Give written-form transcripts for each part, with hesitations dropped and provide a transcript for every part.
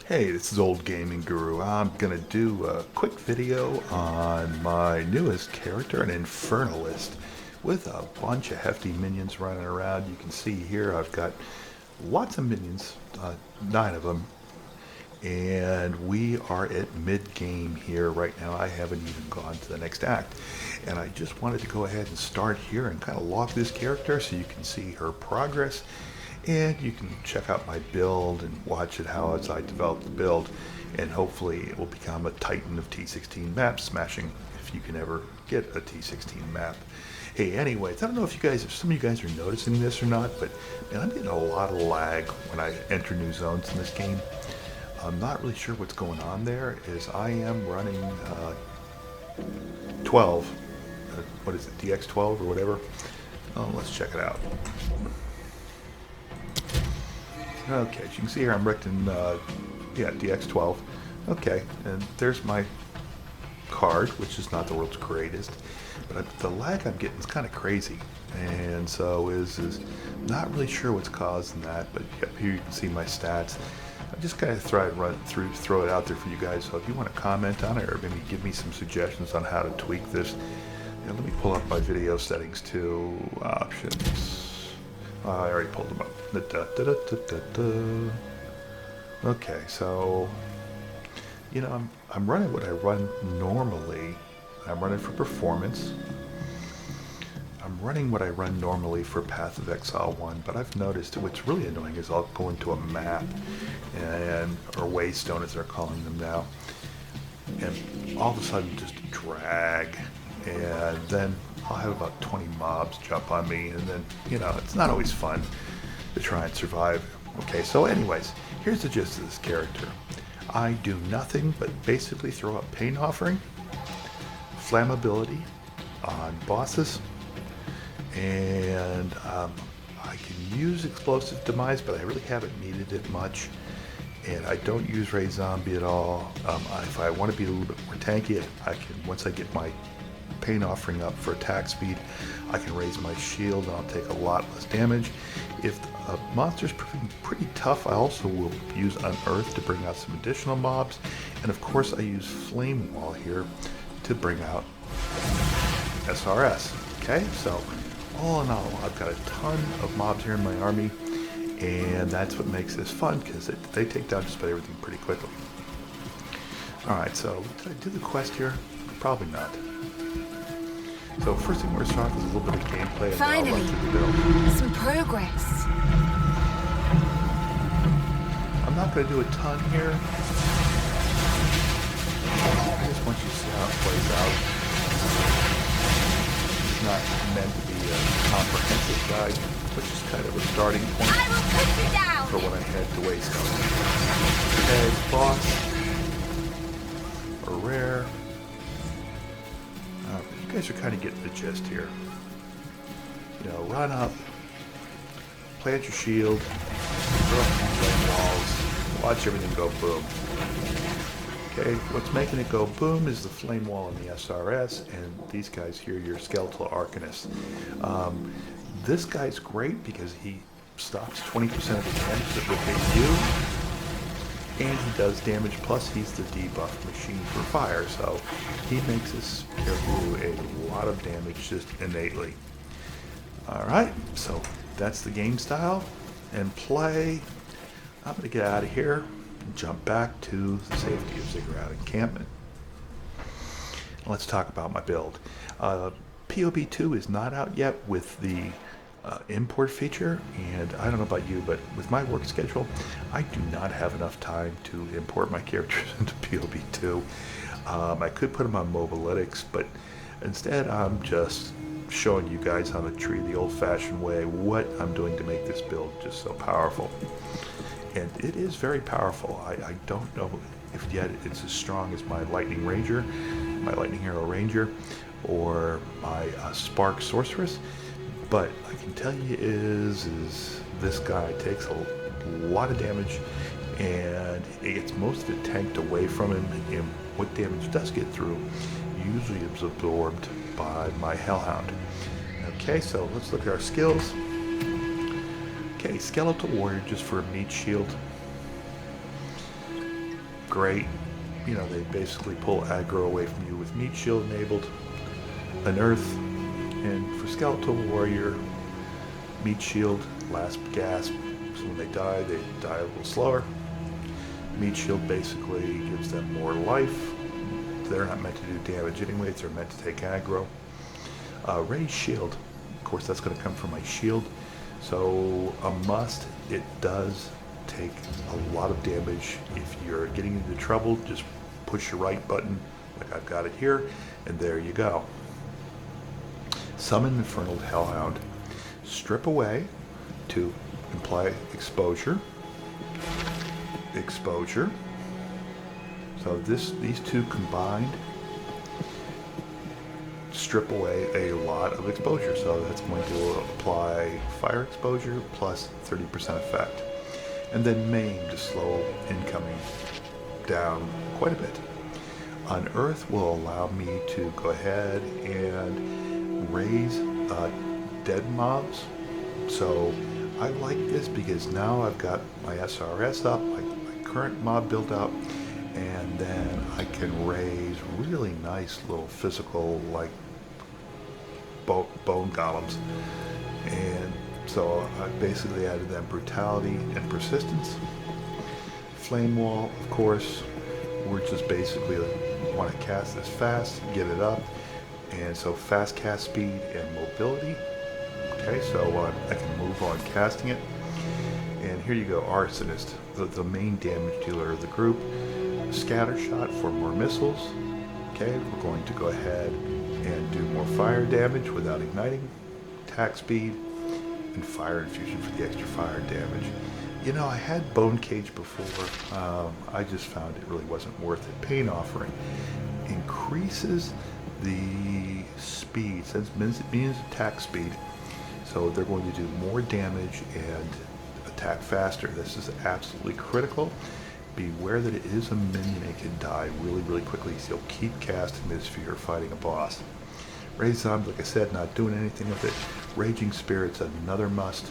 Hey, this is Old Gaming Guru. I'm gonna do a quick video on my newest character, an Infernalist, with a bunch of hefty minions running around. You can see here I've got lots of minions, 9 of them, and we are at mid-game here right now. I haven't even gone to the next act, and I just wanted to go ahead and start here and kind of log this character so you can see her progress. And you can check out my build and watch it how as I develop the build, and hopefully it will become a titan of T16 map smashing if you can ever get a T16 map. Hey, anyways, I don't know if some of you guys are noticing this or not, but man, I'm getting a lot of lag when I enter new zones in this game. I'm not really sure what's going on there, as I am running 12, what is it, DX12 or whatever. Oh, let's check it out. Okay, as you can see here, I'm wrecking, DX12. Okay, and there's my card, which is not the world's greatest, but the lag I'm getting is kind of crazy, and so is not really sure what's causing that. But yep, here you can see my stats. I just kind of throw it out there for you guys. So if you want to comment on it, or maybe give me some suggestions on how to tweak this, let me pull up my video settings too. Options. I already pulled them up. Okay, so I'm running what I run normally. I'm running for performance. I'm running what I run normally for Path of Exile 1, but I've noticed what's really annoying is I'll go into a map, or Waystone as they're calling them now, and all of a sudden just drag, and then I'll have about 20 mobs jump on me, and then, it's not always fun to try and survive. Okay, so anyways, here's the gist of this character. I do nothing but basically throw up Pain Offering, Flammability on bosses, and I can use Explosive Demise, but I really haven't needed it much. And I don't use Raid Zombie at all. If I want to be a little bit more tanky, I can, once I get my Pain Offering up for attack speed, I can raise my shield and I'll take a lot less damage. If a monster's proving pretty tough, I also will use Unearth to bring out some additional mobs, and of course I use Flame Wall here to bring out SRS. Okay, so all in all, I've got a ton of mobs here in my army, and that's what makes this fun, because they take down just about everything pretty quickly. Alright, so did I do the quest here? Probably not. So first thing we're going to start with is a little bit of gameplay, and finally, then I'll run through the build. some progress. I'm not going to do a ton here. I just want you to see how it plays out. It's not meant to be a comprehensive guide, but just kind of a starting point I will put you down for when I head to Waystone. Okay, boss, or rare. You guys are kind of getting the gist here. Run up, plant your shield, throw up some flame walls, watch everything go boom. Okay, what's making it go boom is the flame wall and the SRS, and these guys here, your skeletal arcanists. This guy's great because he stops 20% of the damage that would hit you, and he does damage, plus he's the debuff machine for fire, so he makes this character do a lot of damage just innately. Alright, so that's the game style and play. I'm going to get out of here and jump back to the safety of Ziggurat encampment. Let's talk about my build. PoE 2 is not out yet with the import feature, and I don't know about you, but with my work schedule, I do not have enough time to import my characters into PoE 2. I could put them on Mobalytics, but instead I'm just showing you guys on the tree the old-fashioned way what I'm doing to make this build just so powerful. And it is very powerful. I don't know if yet it's as strong as my Lightning Ranger, my Lightning Hero Ranger, or my Spark Sorceress, but I can tell you is this guy takes a lot of damage, and it gets most of it tanked away from him, and what damage does get through usually is absorbed by my Hellhound. Okay, so let's look at our skills. Okay, Skeletal Warrior just for a meat shield. great. You know, they basically pull aggro away from you with meat shield enabled, unearth, and for skeletal warrior, meat shield, last gasp. So when they die a little slower. Meat shield basically gives them more life. They're not meant to do damage anyways, they're meant to take aggro. Raise shield, of course that's going to come from my shield. So a must, it does take a lot of damage. If you're getting into trouble, just push your right button, like I've got it here, and there you go. Summon Infernal Hellhound. Strip away to imply exposure. Exposure. So these two combined strip away a lot of exposure. So that's going to apply fire exposure plus 30% effect. And then maim to slow incoming down quite a bit. Unearth will allow me to go ahead and raise dead mobs. So I like this because now I've got my SRS up, my current mob built up, and then I can raise really nice little physical like bone golems. And so I basically added that brutality and persistence. Flame wall, of course, we're just basically want to cast this fast, get it up, and so fast cast speed and mobility. Okay, so I can move on casting it. And here you go, Arsonist, the main damage dealer of the group. Scatter shot for more missiles. Okay, we're going to go ahead and do more fire damage without igniting. Attack speed and fire infusion for the extra fire damage. You know, I had Bone Cage before. I just found it really wasn't worth it. Pain Offering increases the speed, since minions attack speed. So they're going to do more damage and attack faster. This is absolutely critical. Beware that it is a minion. It can die really, really quickly. So you'll keep casting this if you're fighting a boss. Raised Zombie, like I said, not doing anything with it. Raging Spirit's another must.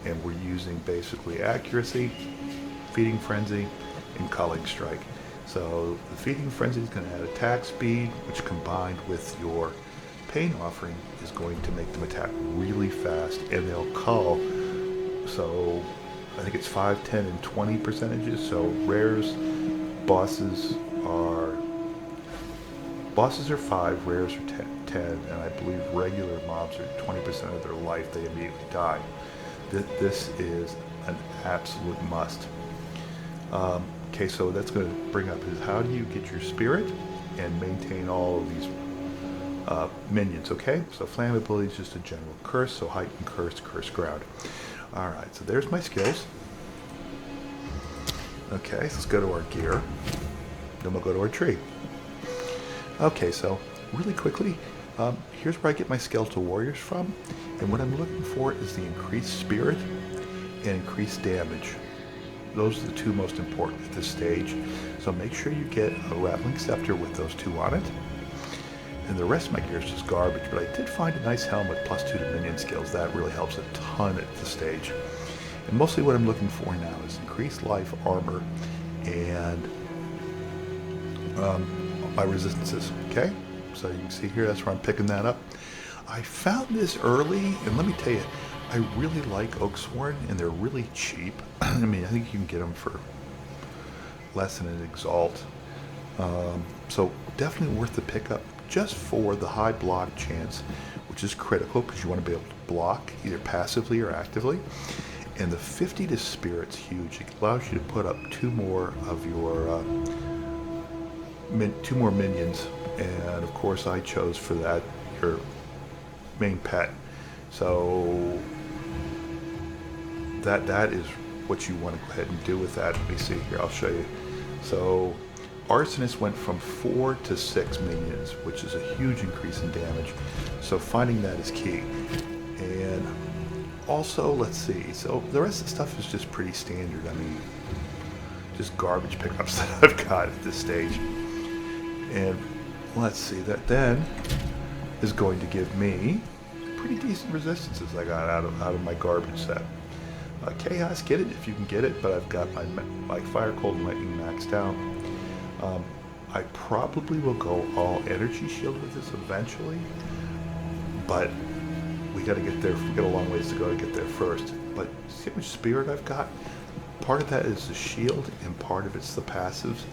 And we're using basically accuracy, Feeding Frenzy, and Culling Strike. So the Feeding Frenzy is going to add attack speed, which combined with your Pain Offering is going to make them attack really fast, and they'll cull. So I think it's 5, 10, and 20 percentages. So rares, bosses are 5, rares are 10, and I believe regular mobs are 20% of their life. They immediately die. This is an absolute must. Okay, so that's going to bring up is how do you get your spirit and maintain all of these minions, okay? So flammability is just a general curse, so heightened curse, curse ground. Alright, so there's my skills. Okay, so let's go to our gear. Then we'll go to our tree. Okay, so really quickly, here's where I get my skeletal warriors from. And what I'm looking for is the increased spirit and increased damage. Those are the two most important at this stage. So make sure you get a rattling scepter with those two on it. And the rest of my gear is just garbage, but I did find a nice helmet plus 2 to minion skills. That really helps a ton at this stage. And mostly what I'm looking for now is increased life, armor, and my resistances, okay? So you can see here, that's where I'm picking that up. I found this early, and let me tell you, I really like Oaksworn, and they're really cheap. I mean, I think you can get them for less than an Exalt. So definitely worth the pickup, just for the high block chance, which is critical because you want to be able to block either passively or actively. And the 50 to spirit's huge. It allows you to put up 2 more of your 2 more minions, and of course I chose for that your main pet. So that is what you want to go ahead and do with that. Let me see here, I'll show you. So Arsonist went from 4 to 6 minions, which is a huge increase in damage. So finding that is key. And also, let's see, so the rest of the stuff is just pretty standard. I mean, just garbage pickups that I've got at this stage. And let's see, that then is going to give me pretty decent resistances I got out of my garbage set. Chaos, get it if you can get it, but I've got my Fire, Cold, and Lightning maxed out. I probably will go all energy shield with this eventually, but we got to get there. We got a long ways to go to get there first. But see how much spirit I've got? Part of that is the shield, and part of it's the passives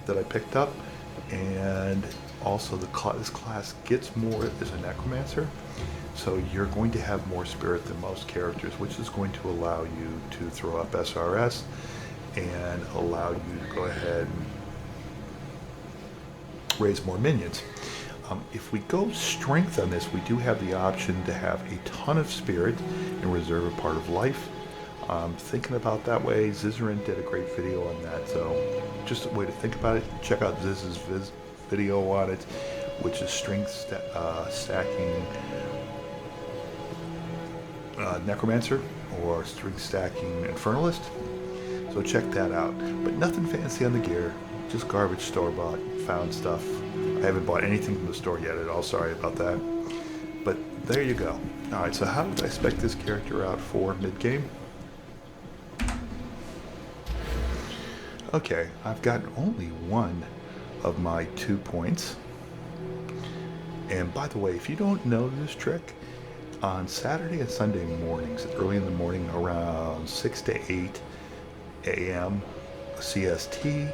that I picked up, and also this class gets more as a necromancer, so you're going to have more spirit than most characters, which is going to allow you to throw up SRS and allow you to go ahead and raise more minions. If we go strength on this, we do have the option to have a ton of spirit and reserve a part of life. Thinking about that way, Zizarin did a great video on that, so just a way to think about it. Check out Ziz's video on it, which is strength stacking Necromancer or strength stacking Infernalist. So check that out. But nothing fancy on the gear, just garbage store-bought, found stuff. I haven't bought anything from the store yet at all, sorry about that. But there you go. Alright, so how did I spec this character out for mid-game? Okay, I've got only one of my 2 points. And by the way, if you don't know this trick, on Saturday and Sunday mornings, early in the morning around 6 to 8 a.m. CST,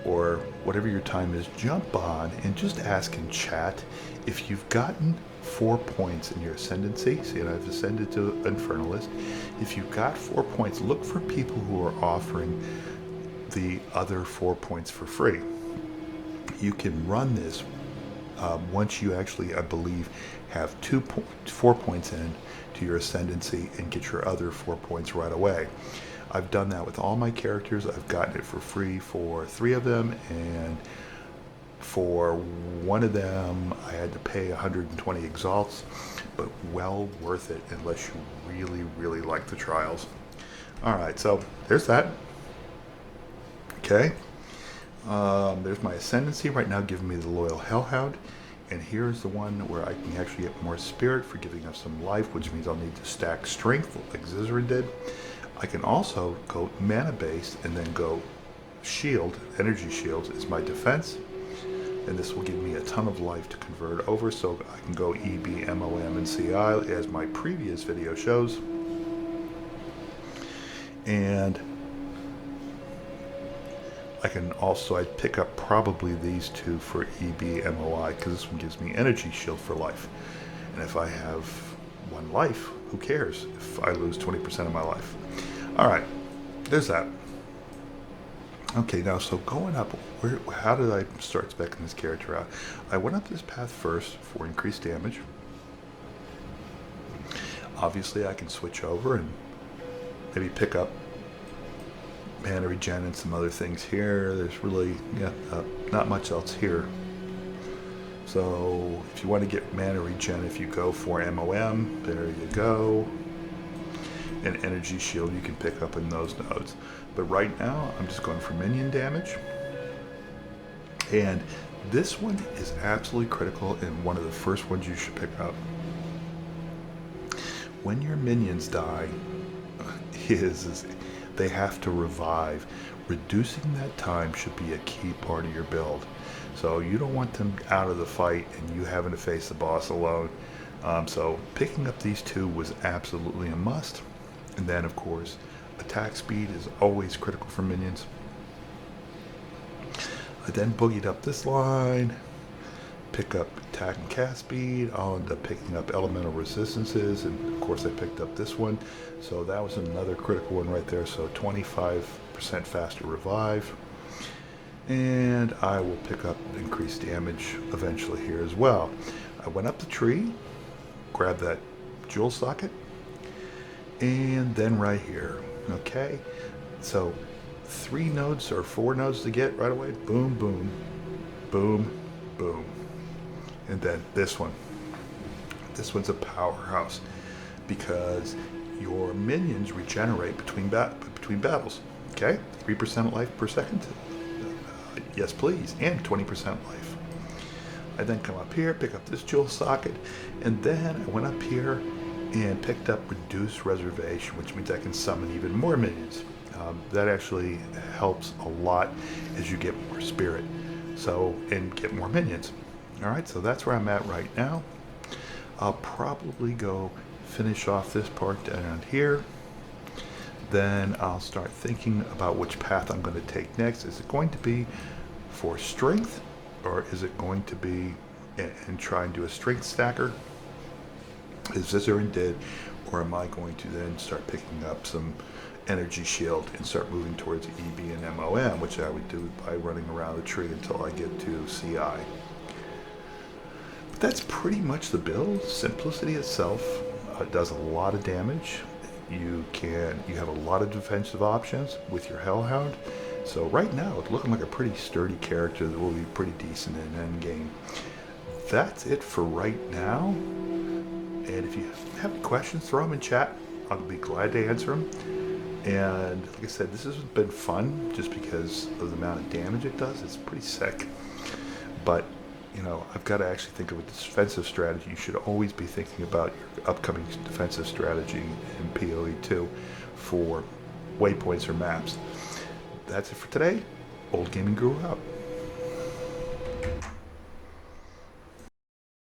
or whatever your time is, jump on and just ask in chat if you've gotten 4 points in your ascendancy. See, and I've ascended to Infernalist. If you've got 4 points, look for people who are offering the other 4 points for free. You can run this once you actually, I believe, have 4 points in to your ascendancy and get your other 4 points right away. I've done that with all my characters. I've gotten it for free for 3 of them, and for 1 of them I had to pay 120 exalts, but well worth it unless you really like the trials. Alright, so there's that. Okay, there's my ascendancy right now giving me the loyal Hellhound, and here's the one where I can actually get more spirit for giving us some life, which means I'll need to stack strength like Zizarin did. I can also go mana based and then go shield. Energy shields is my defense, and this will give me a ton of life to convert over, so I can go EB, MOM, and CI as my previous video shows. And I can also, I'd pick up probably these 2 for EB, MOI, because this one gives me energy shield for life. And if I have 1 life, who cares if I lose 20% of my life? Alright, there's that. Okay, now, so going up, how did I start speccing this character out? I went up this path first for increased damage. Obviously, I can switch over and maybe pick up mana regen and some other things here. There's really not much else here. So if you want to get mana regen, if you go for MOM, there you go. And energy shield you can pick up in those nodes. But right now I'm just going for minion damage. And this one is absolutely critical and one of the first ones you should pick up. When your minions die, they have to revive. Reducing that time should be a key part of your build. So you don't want them out of the fight and you having to face the boss alone. So picking up these 2 was absolutely a must. And then, of course, attack speed is always critical for minions. I then boogied up this line, pick up attack and cast speed. I'll end up picking up elemental resistances, and of course I picked up this one. So that was another critical one right there. So 25% faster revive. And I will pick up increased damage eventually here as well. I went up the tree, grabbed that jewel socket, and then right here. Okay, so 3 nodes or 4 nodes to get right away. Boom, boom, boom, boom. And then this one. This one's a powerhouse because your minions regenerate between battles. Okay, 3% life per second. Yes, please, and 20% life. I then come up here, pick up this jewel socket, and then I went up here and picked up Reduced Reservation, which means I can summon even more minions. That actually helps a lot as you get more spirit, and get more minions. All right, so that's where I'm at right now. I'll probably go finish off this part down here. Then I'll start thinking about which path I'm going to take next. Is it going to be for strength, or is it going to be and try and do a strength stacker? Is Zizarin dead, or am I going to then start picking up some energy shield and start moving towards EB and MOM, which I would do by running around the tree until I get to CI. But that's pretty much the build. Simplicity itself does a lot of damage. You have a lot of defensive options with your Hellhound. So right now it's looking like a pretty sturdy character that will be pretty decent in endgame. That's it for right now. And if you have any questions, throw them in chat. I'll be glad to answer them. And like I said, this has been fun just because of the amount of damage it does. It's pretty sick. But, I've got to actually think of a defensive strategy. You should always be thinking about your upcoming defensive strategy in PoE 2 for waypoints or maps. That's it for today. Old Gaming grew up.